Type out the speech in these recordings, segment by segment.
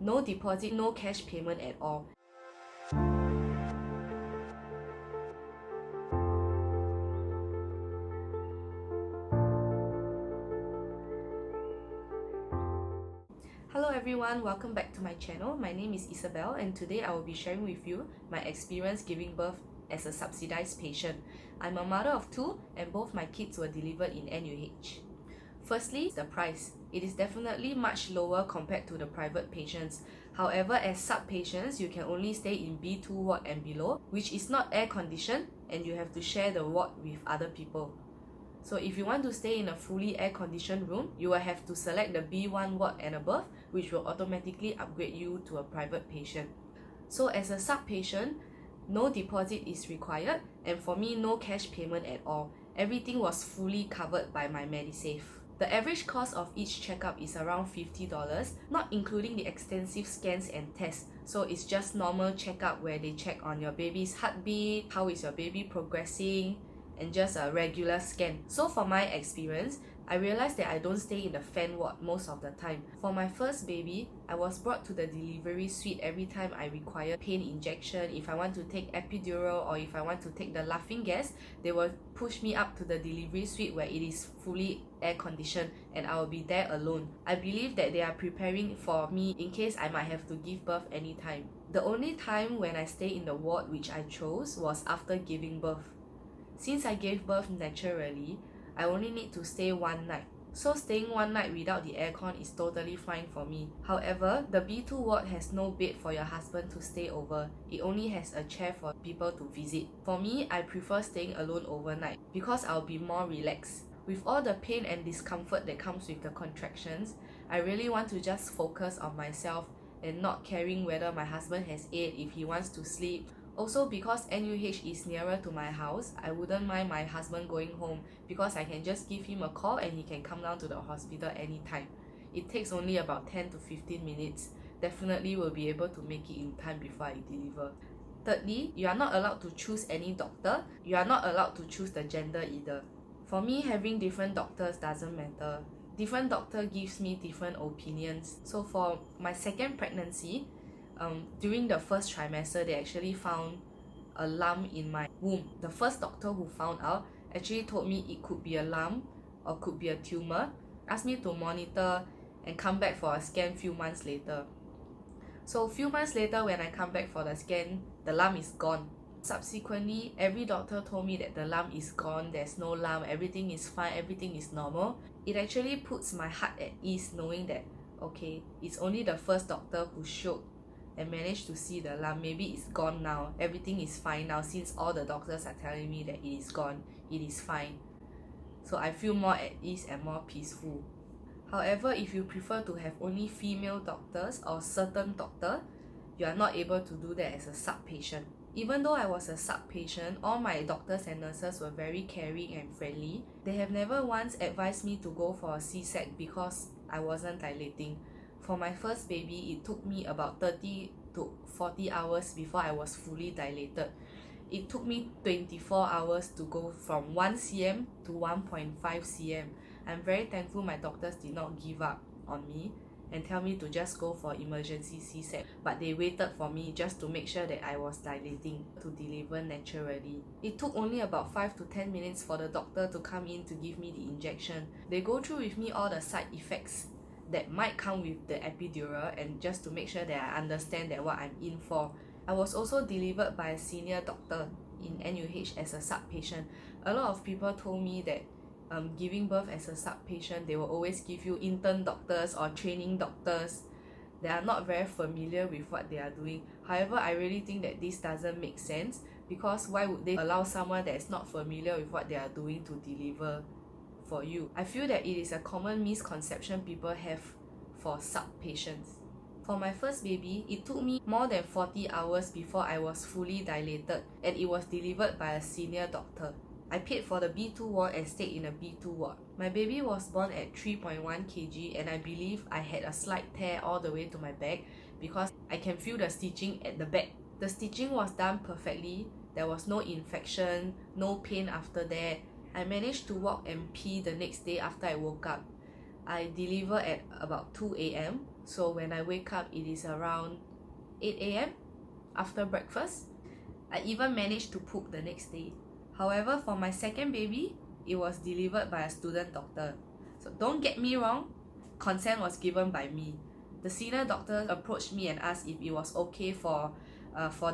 No deposit, no cash payment at all. Hello everyone, welcome back to my channel. My name is Isabel and today I will be sharing with you my experience giving birth as a subsidized patient. I'm a mother of two and both my kids were delivered in NUH. Firstly, the price. It is definitely much lower compared to the private patients. However, as sub-patients, you can only stay in B2 ward and below, which is not air-conditioned and you have to share the ward with other people. So if you want to stay in a fully air-conditioned room, you will have to select the B1 ward and above, which will automatically upgrade you to a private patient. So as a sub-patient, no deposit is required, and for me, no cash payment at all. Everything was fully covered by my Medisave. The average cost of each checkup is around $50, not including the extensive scans and tests. So it's just normal checkup where they check on your baby's heartbeat, how is your baby progressing, and just a regular scan. So for my experience, I realized that I don't stay in the fan ward most of the time. For my first baby, I was brought to the delivery suite every time I require pain injection. If I want to take epidural or if I want to take the laughing gas, they will push me up to the delivery suite where it is fully air conditioned and I will be there alone. I believe that they are preparing for me in case I might have to give birth anytime. The only time when I stay in the ward which I chose was after giving birth. Since I gave birth naturally, I only need to stay one night. So staying one night without the aircon is totally fine for me. However, the B2 ward has no bed for your husband to stay over. It only has a chair for people to visit. For me, I prefer staying alone overnight because I'll be more relaxed. With all the pain and discomfort that comes with the contractions, I really want to just focus on myself and not caring whether my husband has ate, if he wants to sleep. Also, because NUH is nearer to my house, I wouldn't mind my husband going home because I can just give him a call and he can come down to the hospital anytime. It takes only about 10 to 15 minutes. Definitely will be able to make it in time before I deliver. Thirdly, you are not allowed to choose any doctor. You are not allowed to choose the gender either. For me, having different doctors doesn't matter. Different doctor gives me different opinions. So for my second pregnancy, during the first trimester, they actually found a lump in my womb. The first doctor who found out actually told me it could be a lump or could be a tumor, asked me to monitor and come back for a scan few months later. So few months later when I come back for the scan, the lump is gone. Subsequently, every doctor told me that the lump is gone, there's no lump, everything is fine, everything is normal. It actually puts my heart at ease knowing that, okay, it's only the first doctor who showed and managed to see the lump. Maybe it's gone now, everything is fine now since all the doctors are telling me that it is gone, it is fine. So I feel more at ease and more peaceful. However, if you prefer to have only female doctors or certain doctor, you are not able to do that as a sub-patient. Even though I was a sub-patient, all my doctors and nurses were very caring and friendly. They have never once advised me to go for a C-sec because I wasn't dilating. For my first baby, it took me about 30 to 40 hours before I was fully dilated. It took me 24 hours to go from 1 cm to 1.5 cm. I'm very thankful my doctors did not give up on me and tell me to just go for emergency C-sec, but they waited for me just to make sure that I was dilating to deliver naturally. It took only about 5 to 10 minutes for the doctor to come in to give me the injection. They go through with me all the side effects that might come with the epidural and just to make sure that I understand that what I'm in for. I was also delivered by a senior doctor in NUH as a sub-patient. A lot of people told me that giving birth as a sub-patient, they will always give you intern doctors or training doctors that are not very familiar with what they are doing. However, I really think that this doesn't make sense because why would they allow someone that is not familiar with what they are doing to deliver for you? I feel that it is a common misconception people have for sub-patients. For my first baby, it took me more than 40 hours before I was fully dilated and it was delivered by a senior doctor. I paid for the B2 ward and stayed in a B2 ward. My baby was born at 3.1 kg and I believe I had a slight tear all the way to my back because I can feel the stitching at the back. The stitching was done perfectly. There was no infection, no pain after that. I managed to walk and pee the next day after I woke up. I delivered at about 2 a.m. So when I wake up, it is around 8 a.m. after breakfast. I even managed to poop the next day. However, for my second baby, it was delivered by a student doctor. So don't get me wrong, consent was given by me. The senior doctor approached me and asked if it was okay for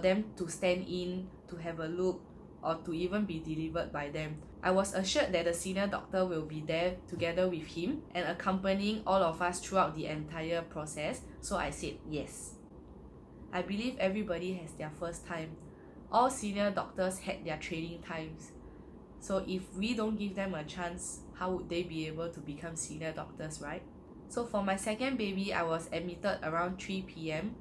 them to stand in, to have a look, or to even be delivered by them. I was assured that the senior doctor will be there together with him and accompanying all of us throughout the entire process, so I said yes. I believe everybody has their first time. All senior doctors had their training times. So if we don't give them a chance, how would they be able to become senior doctors, right? So for my second baby, I was admitted around 3 p.m.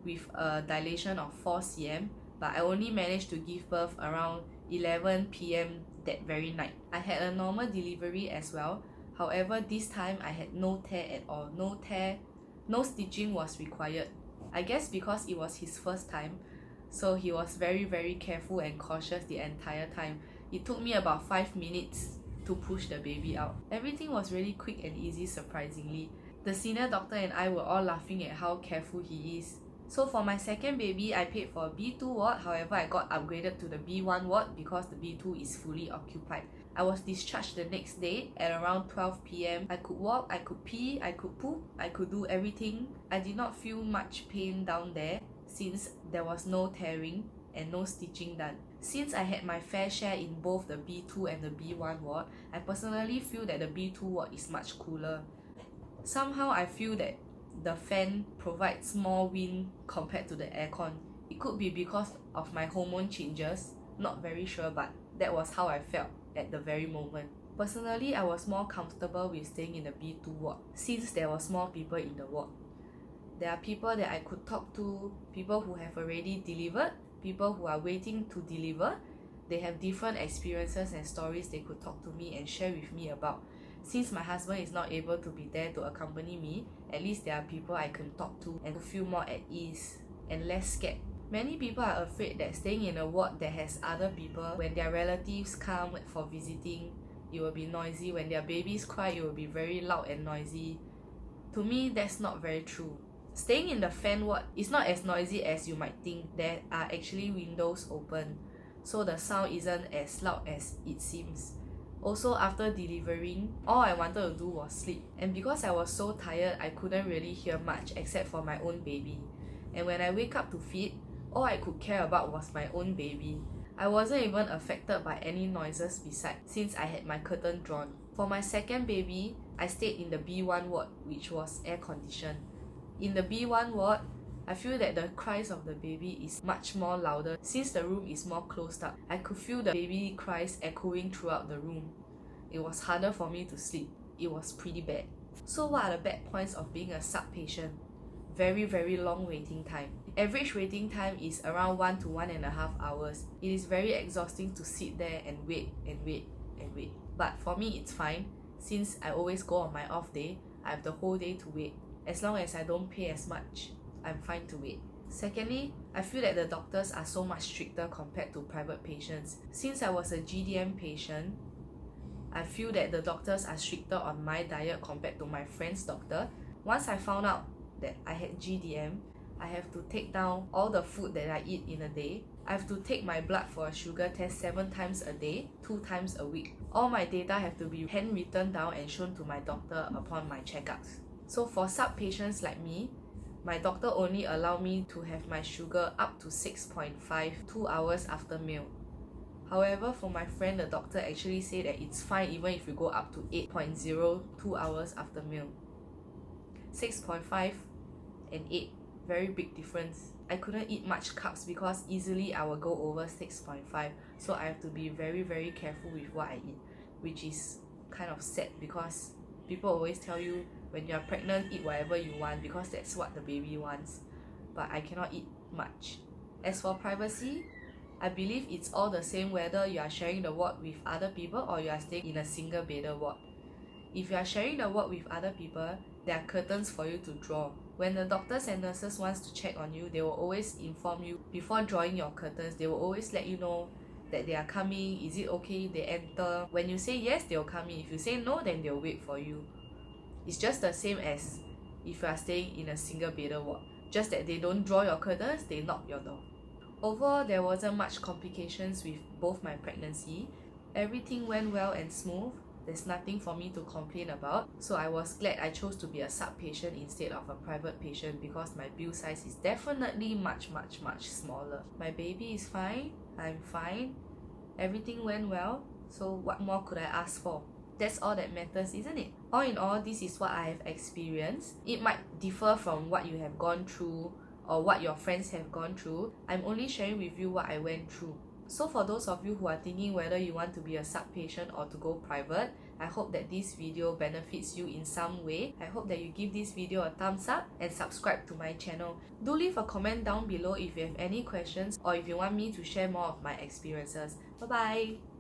with a dilation of 4 cm, but I only managed to give birth around 11 p.m. that very night. I had a normal delivery as well. However, this time I had no tear at all. No tear, no stitching was required. I guess because it was his first time, so he was very careful and cautious the entire time. It took me about 5 minutes to push the baby out. Everything was really quick and easy, surprisingly. The senior doctor and I were all laughing at how careful he is. So for my second baby, I paid for a B2 ward. However, I got upgraded to the B1 ward because the B2 is fully occupied. I was discharged the next day at around 12 p.m. I could walk, I could pee, I could poop, I could do everything. I did not feel much pain down there since there was no tearing and no stitching done. Since I had my fair share in both the B2 and the B1 ward, I personally feel that the B2 ward is much cooler. Somehow I feel that the fan provides more wind compared to the aircon. It could be because of my hormone changes, not very sure, but that was how I felt at the very moment. Personally, I was more comfortable with staying in the B2 ward since there was more people in the ward. There are people that I could talk to, people who have already delivered, people who are waiting to deliver. They have different experiences and stories they could talk to me and share with me about. Since my husband is not able to be there to accompany me, at least there are people I can talk to and feel more at ease and less scared. Many people are afraid that staying in a ward that has other people, when their relatives come for visiting, it will be noisy. When their babies cry, it will be very loud and noisy. To me, that's not very true. Staying in the fan ward is not as noisy as you might think. There are actually windows open, so the sound isn't as loud as it seems. Also, after delivering, all I wanted to do was sleep. And because I was so tired, I couldn't really hear much except for my own baby. And when I wake up to feed, all I could care about was my own baby. I wasn't even affected by any noises beside, since I had my curtain drawn. For my second baby, I stayed in the B1 ward, which was air conditioned. In the B1 ward, I feel that the cries of the baby is much more louder since the room is more closed up. I could feel the baby cries echoing throughout the room. It was harder for me to sleep. It was pretty bad. So what are the bad points of being a sub patient? Very long waiting time. The average waiting time is around 1 to 1.5 hours. It is very exhausting to sit there and wait. But for me, it's fine. Since I always go on my off day, I have the whole day to wait. As long as I don't pay as much, I'm fine to wait. Secondly, I feel that the doctors are so much stricter compared to private patients. Since I was a GDM patient, I feel that the doctors are stricter on my diet compared to my friend's doctor. Once I found out that I had GDM, I have to take down all the food that I eat in a day. I have to take my blood for a sugar test 7 times a day, 2 times a week. All my data have to be handwritten down and shown to my doctor upon my checkups. So for sub patients like me, my doctor only allowed me to have my sugar up to 6.5 2 hours after meal. However, for my friend, the doctor actually said that it's fine even if you go up to 8.0 2 hours after meal. 6.5 and 8, very big difference. I couldn't eat much carbs because easily I will go over 6.5, so I have to be very careful with what I eat, which is kind of sad because people always tell you when you are pregnant, eat whatever you want because that's what the baby wants, but I cannot eat much. As for privacy, I believe it's all the same whether you are sharing the ward with other people or you are staying in a single bedded ward. If you are sharing the ward with other people, there are curtains for you to draw. When the doctors and nurses want to check on you, they will always inform you before drawing your curtains. They will always let you know that they are coming, is it okay they enter. When you say yes, they will come in. If you say no, then they will wait for you. It's just the same as if you are staying in a single bedded ward. Just that they don't draw your curtains, they knock your door. Overall, there wasn't much complications with both my pregnancy. Everything went well and smooth. There's nothing for me to complain about. So I was glad I chose to be a sub patient instead of a private patient because my bill size is definitely much smaller. My baby is fine, I'm fine, everything went well. So what more could I ask for? That's all that matters, isn't it? All in all, this is what I have experienced. It might differ from what you have gone through or what your friends have gone through. I'm only sharing with you what I went through. So for those of you who are thinking whether you want to be a sub patient or to go private, I hope that this video benefits you in some way. I hope that you give this video a thumbs up and subscribe to my channel. Do leave a comment down below if you have any questions or if you want me to share more of my experiences. Bye bye!